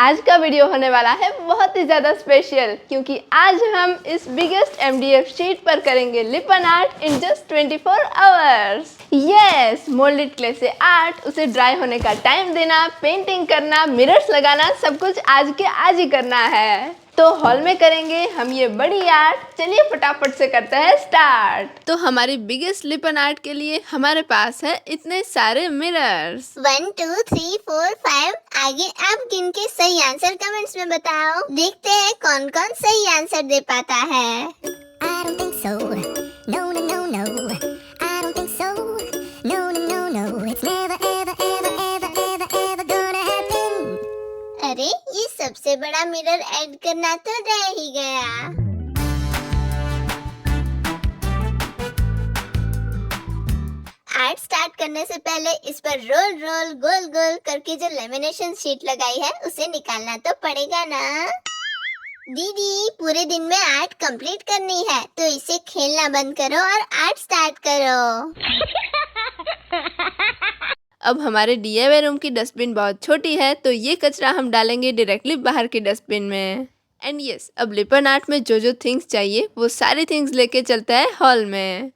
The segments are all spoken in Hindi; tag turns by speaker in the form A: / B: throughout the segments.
A: आज का वीडियो होने वाला है बहुत ही ज़्यादा स्पेशल, क्योंकि आज हम इस बिगेस्ट MDF शीट पर करेंगे Lippan art in just 24 hours. Yes, moulded clay से आर्ट, उसे ड्राई होने का टाइम देना, पेंटिंग करना, मिरर्स लगाना, सब कुछ आज के आज ही करना है। तो हॉल में करेंगे हम ये बड़ी आर्ट। चलिए फटाफट से करते हैं स्टार्ट। तो हमारी बिगेस्ट लिपन आर्ट के लिए हमारे पास है इतने सारे मिरर्स।
B: 1 2 3 4 5। आगे आप गिन के सही आंसर कमेंट्स में बताओ। देखते हैं कौन कौन सही आंसर दे पाता है।
C: I don't think so. No, no, no, no. I don't think so. No, no, no, no. It's never, ever, ever, ever, ever, ever gonna happen.
B: अरे ये सबसे बड़ा मिरर ऐड करना तो रह ही गया। आर्ट स्टार्ट करने से पहले इस पर रोल रोल गोल गोल करके जो लेमिनेशन शीट लगाई है उसे निकालना तो पड़ेगा ना। दीदी पूरे दिन में आर्ट कंप्लीट करनी है तो इसे खेलना बंद करो और आर्ट स्टार्ट करो।
A: अब हमारे DIY रूम की डस्टबिन बहुत छोटी है, तो ये कचरा हम डालेंगे डायरेक्टली बाहर की डस्टबिन में। एंड यस, अब लिपन आर्ट में जो जो थिंग्स चाहिए वो सारी थिंग्स लेके चलता है हॉल में।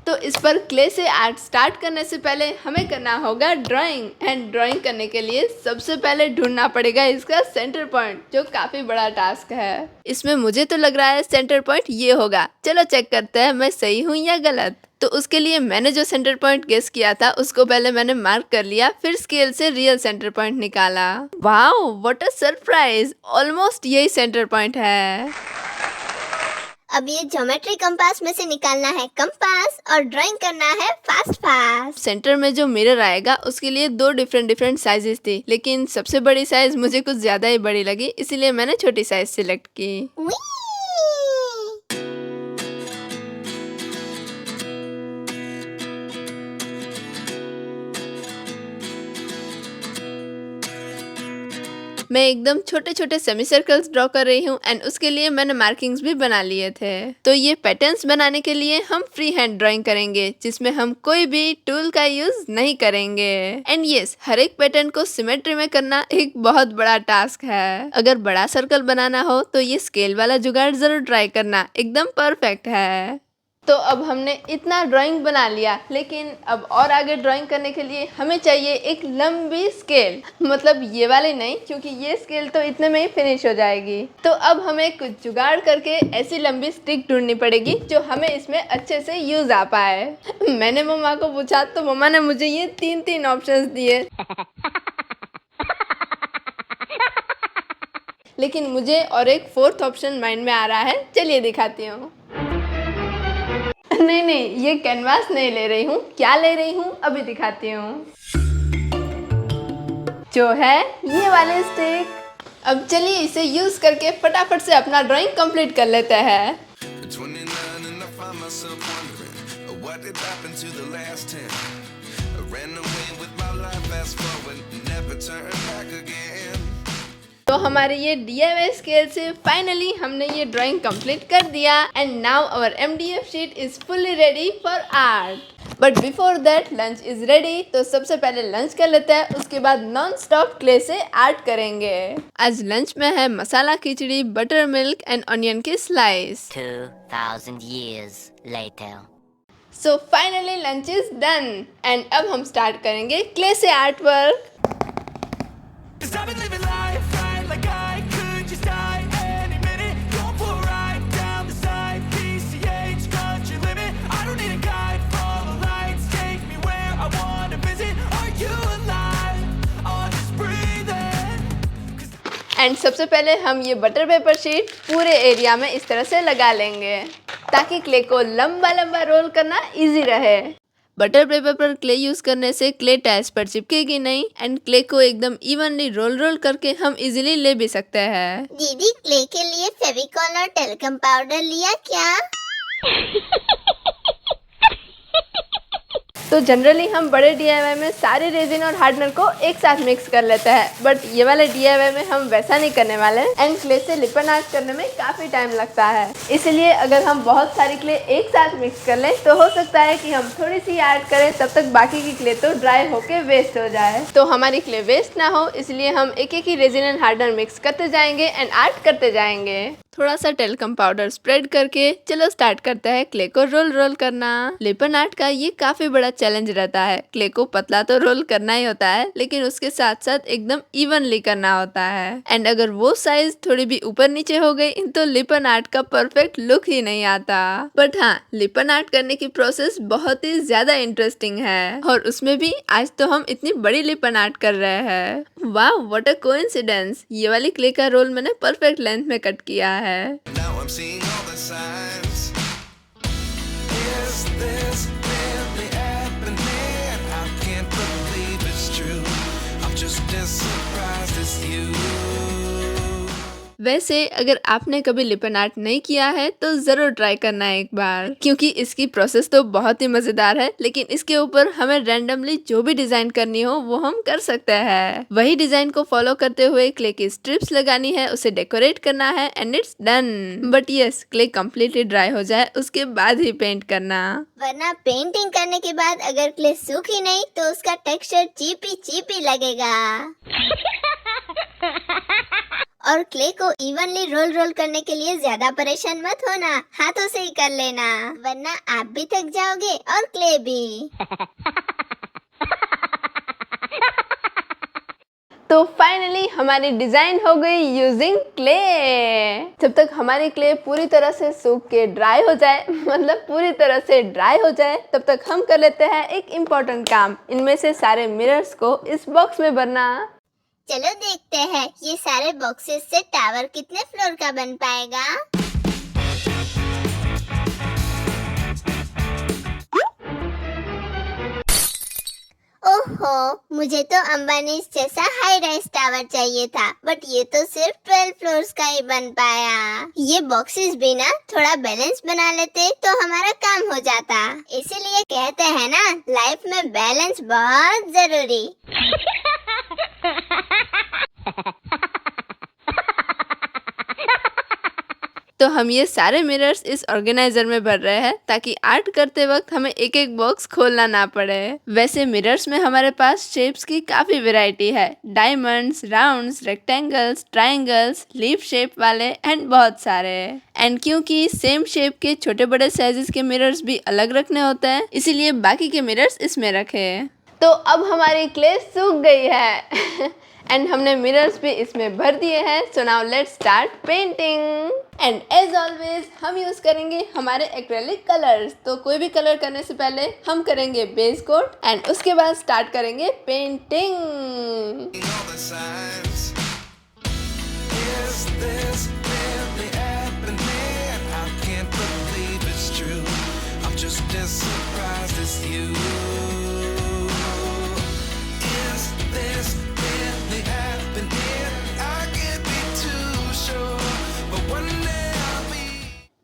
A: तो इस पर क्ले से आर्ट स्टार्ट करने से पहले हमें करना होगा ड्राइंग। एंड ड्राइंग करने के लिए सबसे पहले ढूंढना पड़ेगा इसका सेंटर पॉइंट, जो काफ़ी बड़ा टास्क है। इसमें मुझे तो लग रहा है सेंटर पॉइंट ये होगा। चलो चेक करते हैं मैं सही हूँ या गलत। तो उसके लिए मैंने जो सेंटर पॉइंट गेस किया था उसको पहले मैंने मार्क कर लिया, फिर स्केल से रियल सेंटर पॉइंट निकाला। Wow, what a surprise! Almost यही सेंटर पॉइंट है।
B: अब ये ज्योमेट्री कंपास में से निकालना है कंपास और ड्राइंग करना है फास्ट फास्ट।
A: सेंटर में जो मिरर आएगा उसके लिए दो डिफरेंट साइजेस थी, लेकिन सबसे बड़ी साइज मुझे कुछ ज्यादा ही बड़ी लगी, इसीलिए मैंने छोटी साइज सिलेक्ट की। मैं एकदम छोटे छोटे सेमी सर्कल्स ड्रॉ कर रही हूँ एंड उसके लिए मैंने मार्किंग्स भी बना लिए थे। तो ये पैटर्न्स बनाने के लिए हम फ्री हैंड ड्राइंग करेंगे, जिसमें हम कोई भी टूल का यूज नहीं करेंगे। एंड यस, हर एक पैटर्न को सिमेट्री में करना एक बहुत बड़ा टास्क है। अगर बड़ा सर्कल बनाना हो तो ये स्केल वाला जुगाड़ जरूर ट्राई करना, एकदम परफेक्ट है। तो अब हमने इतना ड्राइंग बना लिया, लेकिन अब और आगे ड्राइंग करने के लिए हमें चाहिए एक लंबी स्केल। मतलब ये वाली नहीं, क्योंकि ये स्केल तो इतने में ही फिनिश हो जाएगी। तो अब हमें कुछ जुगाड़ करके ऐसी लंबी स्टिक ढूंढनी पड़ेगी जो हमें इसमें अच्छे से यूज आ पाए। मैंने मम्मा को पूछा तो मम्मा ने मुझे ये तीन ऑप्शंस दिए। लेकिन मुझे और एक फोर्थ ऑप्शन माइंड में आ रहा है, चलिए दिखाती हूँ। नहीं, ये कैनवास नहीं ले रही हूँ। क्या ले रही हूँ अभी दिखाती हूँ। जो है ये वाले स्टिक। अब चलिए इसे यूज करके फटाफट से अपना ड्राइंग कंप्लीट कर लेते हैं। तो हमारे ये DIY स्केल से फाइनली हमने ये ड्राइंग कंप्लीट कर दिया। And now our MDF sheet is fully ready for art. But before that lunch is ready. तो सबसे पहले लंच कर लेते हैं, उसके बाद नॉन स्टॉप क्ले से आर्ट करेंगे। आज लंच में है masala khichdi, butter milk and onion के slice.
C: 2000 years later.
A: So finally lunch is done and अब हम स्टार्ट करेंगे क्ले से आर्ट वर्क। एंड सबसे पहले हम ये बटर पेपर शीट पूरे एरिया में इस तरह से लगा लेंगे, ताकि क्ले को लंबा लंबा रोल करना इजी रहे। बटर पेपर पर क्ले यूज करने से क्ले टाइल्स पर चिपकेगी नहीं एंड क्ले को एकदम इवनली रोल करके हम इजीली ले भी सकते हैं।
B: दीदी क्ले के लिए फेविकॉल और टेल्कम पाउडर लिया क्या?
A: तो जनरली हम बड़े DIY में सारे रेजिन और हार्डनर को एक साथ मिक्स कर लेते हैं, बट ये वाले DIY में हम वैसा नहीं करने वाले हैं एंड क्ले से लिपन आर्ट करने में काफी टाइम लगता है। इसलिए अगर हम बहुत सारी क्ले एक साथ मिक्स कर लें तो हो सकता है कि हम थोड़ी सी ऐड करें, तब तक बाकी की क्ले तो ड्राई होके वेस्ट हो जाए। तो हमारी क्ले वेस्ट ना हो इसलिए हम एक एक ही रेजिन एंड हार्डनर मिक्स करते जाएंगे एंड आर्ट करते जाएंगे। थोड़ा सा टेल्कम पाउडर स्प्रेड करके चलो स्टार्ट करते हैं क्ले को रोल करना। लिपन आर्ट का ये काफी बड़ा चैलेंज रहता है। क्ले को पतला तो रोल करना ही होता है, लेकिन उसके साथ साथ एकदम इवनली करना होता है एंड अगर वो साइज थोड़ी भी ऊपर नीचे हो गई तो लिपन आर्ट का परफेक्ट लुक ही नहीं आता। बट हाँ, लिपन आर्ट करने की प्रोसेस बहुत ही ज्यादा इंटरेस्टिंग है और उसमें भी आज तो हम इतनी बड़ी लिपन आर्ट कर रहे हैं। वाह, व्हाट अ कोइंसिडेंस। ये वाली क्ले का रोल मैंने परफेक्ट लेंथ में कट किया है।
D: Now I'm seeing all the signs. Is this really happening? I can't believe it's true. I'm just as surprised as you.
A: वैसे अगर आपने कभी लिपन आर्ट नहीं किया है तो जरूर ट्राई करना है एक बार, क्योंकि इसकी प्रोसेस तो बहुत ही मजेदार है, लेकिन इसके ऊपर हमें रैंडमली जो भी डिजाइन करनी हो वो हम कर सकते हैं। वही डिजाइन को फॉलो करते हुए क्ले की स्ट्रिप्स लगानी है, उसे डेकोरेट करना है and it's done. But yes, clay completely dry हो जाए उसके बाद ही पेंट करना,
B: वरना पेंटिंग करने के बाद अगर क्ले सूखी नहीं तो उसका टेक्सचर चीपी लगेगा। और क्ले को इवनली रोल करने के लिए ज्यादा परेशान मत होना, हाथों से ही कर लेना, वरना आप भी थक जाओगे और क्ले भी।
A: तो फाइनली हमारी डिजाइन हो गई यूजिंग क्ले। जब तक हमारी क्ले पूरी तरह से सूख के ड्राई हो जाए, मतलब पूरी तरह से ड्राई हो जाए, तब तक हम कर लेते हैं एक इम्पोर्टेंट काम। इनमें से सारे मिरर्स को इस बॉक्स में भरना।
B: चलो देखते हैं ये सारे बॉक्सेस से टावर कितने फ्लोर का बन पाएगा। ओहो, मुझे तो अंबानी जैसा हाई राइज टावर चाहिए था, बट ये तो सिर्फ 12 फ्लोर्स का ही बन पाया। ये बॉक्सेस भी ना थोड़ा बैलेंस बना लेते तो हमारा काम हो जाता। इसीलिए कहते हैं ना, लाइफ में बैलेंस बहुत जरूरी।
A: तो हम ये सारे मिरर्स इस ऑर्गेनाइजर में भर रहे हैं ताकि आर्ट करते वक्त हमें एक एक बॉक्स खोलना ना पड़े। वैसे मिरर्स में हमारे पास शेप्स की काफी वैरायटी है, diamonds, rounds, rectangles, triangles, leaf shape वाले एंड बहुत सारे। एंड क्योंकि सेम शेप के छोटे बड़े साइजेस के मिरर्स भी अलग रखने होते हैं, इसीलिए बाकी के मिरर्स इसमें रखे। तो अब हमारी क्ले सूख गई है एंड हमने मिरर्स भी इसमें भर दिए हैं। So now let's start painting. And as always हम यूज करेंगे हमारे एक्रेलिक कलर्स। तो कोई भी कलर करने से पहले हम करेंगे बेस कोट एंड उसके बाद स्टार्ट करेंगे painting.
D: All the signs. Is this really happening? I can't believe it's true. I'm just as surprised as you. Is this really happening? I can't be too sure, but one day I'll be.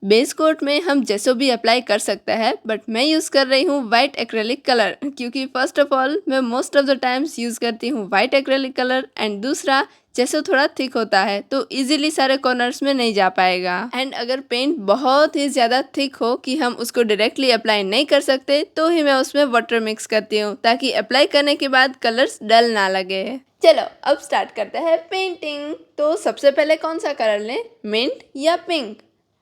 A: Base coat में हम जैसो भी अप्लाई कर सकते हैं, बट मैं यूज़ कर रही हूँ वाइट एक्रेलिक कलर, क्योंकि फर्स्ट ऑफ ऑल मैं most of the times use करती हूँ वाइट एक्रेलिक कलर एंड दूसरा जैसे थोड़ा थिक होता है तो इजीली सारे कॉर्नर्स में नहीं जा पाएगा। एंड अगर पेंट बहुत ही ज़्यादा थिक हो कि हम उसको डायरेक्टली अप्लाई नहीं कर सकते तो ही मैं उसमें वाटर मिक्स करती हूँ, ताकि अप्लाई करने के बाद कलर्स डल ना लगे। चलो अब स्टार्ट करते हैं पेंटिंग। तो सबसे पहले कौन सा कलर लें, मिंट या पिंक?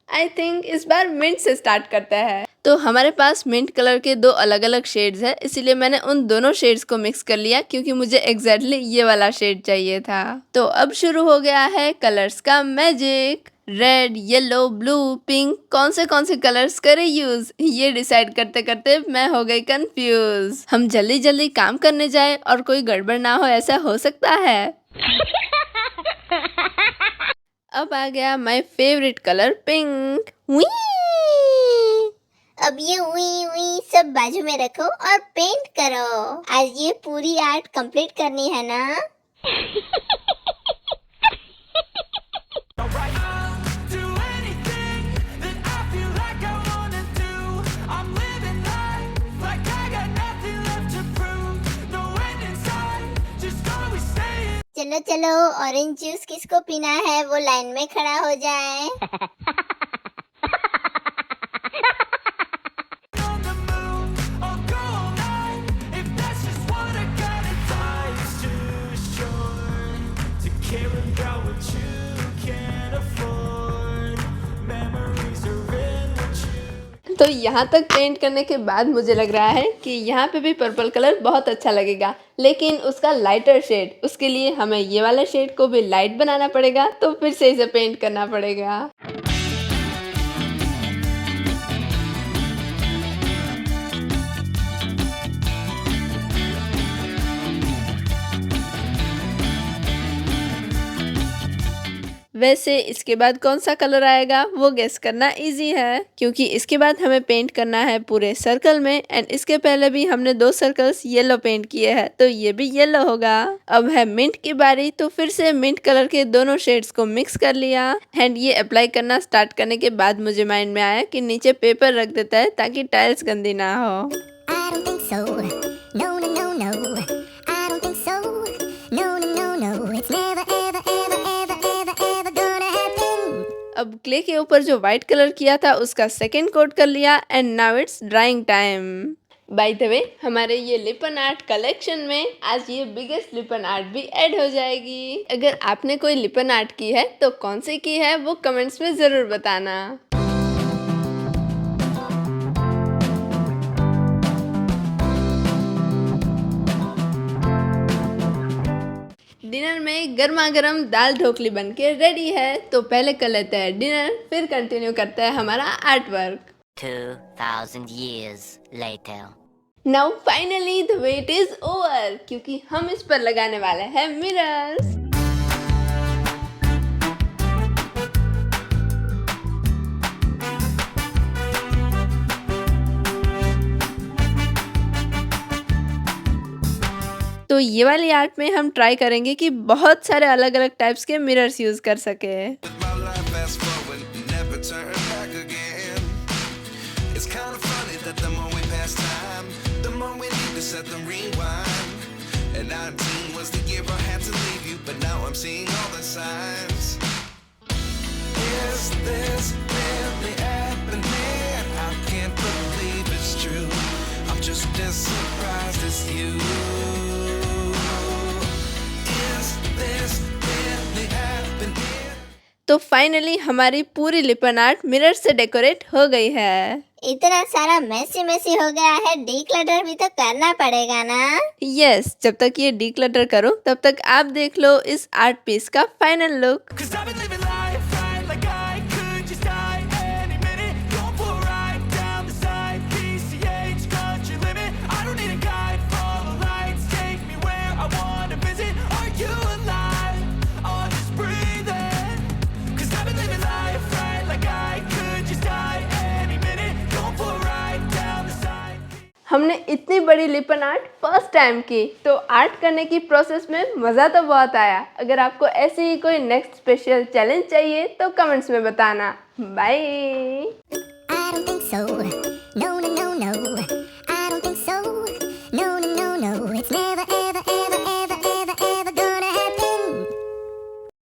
A: आई थिंक इस बार मिंट से स्टार्ट करते हैं। तो हमारे पास मिंट कलर के दो अलग अलग शेड्स है, इसीलिए मैंने उन दोनों शेड्स को मिक्स कर लिया, क्योंकि मुझे एग्जैक्टली ये वाला शेड चाहिए था। तो अब शुरू हो गया है कलर्स का magic. Red, yellow, blue, pink, कौन से कलर्स करें यूज, ये डिसाइड करते करते मैं हो गई कंफ्यूज। हम जल्दी जल्दी काम करने जाए और कोई गड़बड़ ना हो, ऐसा हो सकता है। अब आ गया माय फेवरेट कलर पिंक।
B: अब ये वी सब बाजू में रखो और पेंट करो। आज ये पूरी आर्ट कंप्लीट करनी है ना।
D: Do anything that I feel like I wanna do. I'm living life like I got nothing
B: चलो चलो, ऑरेंज जूस किसको पीना है वो लाइन में खड़ा हो जाए।
D: On the move, I'll go all night. If that's just what I got, life's too short to care about what you can't afford. Memories are in what you.
A: तो यहाँ तक पेंट करने के बाद मुझे लग रहा है कि यहाँ पे भी पर्पल कलर बहुत अच्छा लगेगा, लेकिन उसका लाइटर शेड, उसके लिए हमें ये वाला शेड को भी लाइट बनाना पड़ेगा, तो फिर से इसे पेंट करना पड़ेगा। वैसे इसके बाद कौन सा कलर आएगा वो गेस करना इजी है, क्योंकि इसके बाद हमें पेंट करना है पूरे सर्कल में, एंड इसके पहले भी हमने 2 सर्कल्स येलो पेंट किए हैं, तो ये भी येलो होगा। अब है मिंट की बारी, तो फिर से मिंट कलर के दोनों शेड्स को मिक्स कर लिया, एंड ये अप्लाई करना स्टार्ट करने के बाद मुझे माइंड में आया कि नीचे पेपर रख देता है ताकि टाइल्स गंदी ना हो।
C: I don't think so. No, no, no, no. I don't think so. No, no, no, no. It's never, ever, ever, ever, ever, ever gonna happen.
A: अब क्ले के ऊपर जो व्हाइट कलर किया था उसका सेकेंड कोट कर लिया, and now it's drawing time. By the way, हमारे ये लिपन आर्ट कलेक्शन में आज ये बिगेस्ट लिपन आर्ट भी ऐड हो जाएगी। अगर आपने कोई लिपन आर्ट की है तो कौन सी की है वो कमेंट्स में ज़रूर बताना। डिनर में गर्मा गर्म दाल ढोकली बन के रेडी है, तो पहले कर लेते हैं डिनर, फिर कंटिन्यू करते हैं हमारा art work.
E: 2,000 years later.
A: Now finally the wait is over, क्योंकि हम इस पर लगाने वाले हैं मिरर्स। तो ये वाली आर्ट में हम ट्राई करेंगे कि बहुत सारे अलग अलग टाइप्स के मिरर्स यूज कर सके।
D: With my life fast forward, never turn back again. It's kind of funny that the more we pass time, the more we need to set the rewind. And 19 was the year I had to leave you, but now I'm seeing all the signs. Is this really happening? I can't believe it's true. I'm just as surprised as you. Is this really happening?
A: तो फाइनली हमारी पूरी लिपन आर्ट मिरर से डेकोरेट हो गई है।
B: इतना सारा मेसी मेसी हो गया है, डीक्लटर भी तो करना पड़ेगा ना।
A: यस, जब तक ये डीक्लटर करो तब तक आप देख लो इस आर्ट पीस का final look.
D: 'Cause I've been living life right like I could just die any minute. Going for a ride down the side, PCH, country limit. I don't need a guide, follow lights, take me where I wanna visit. Are you alive? Or just breathing? 'Cause I've been living life right like I could just die any minute. Going for a ride down the side.
A: हमने इतनी बड़ी लिपन आर्ट फर्स्ट टाइम की, तो आर्ट करने की प्रोसेस में मज़ा तो बहुत आया। अगर आपको ऐसे ही कोई नेक्स्ट स्पेशल चैलेंज चाहिए तो कमेंट्स में बताना। Bye.
C: I don't think so. No, no, no, no.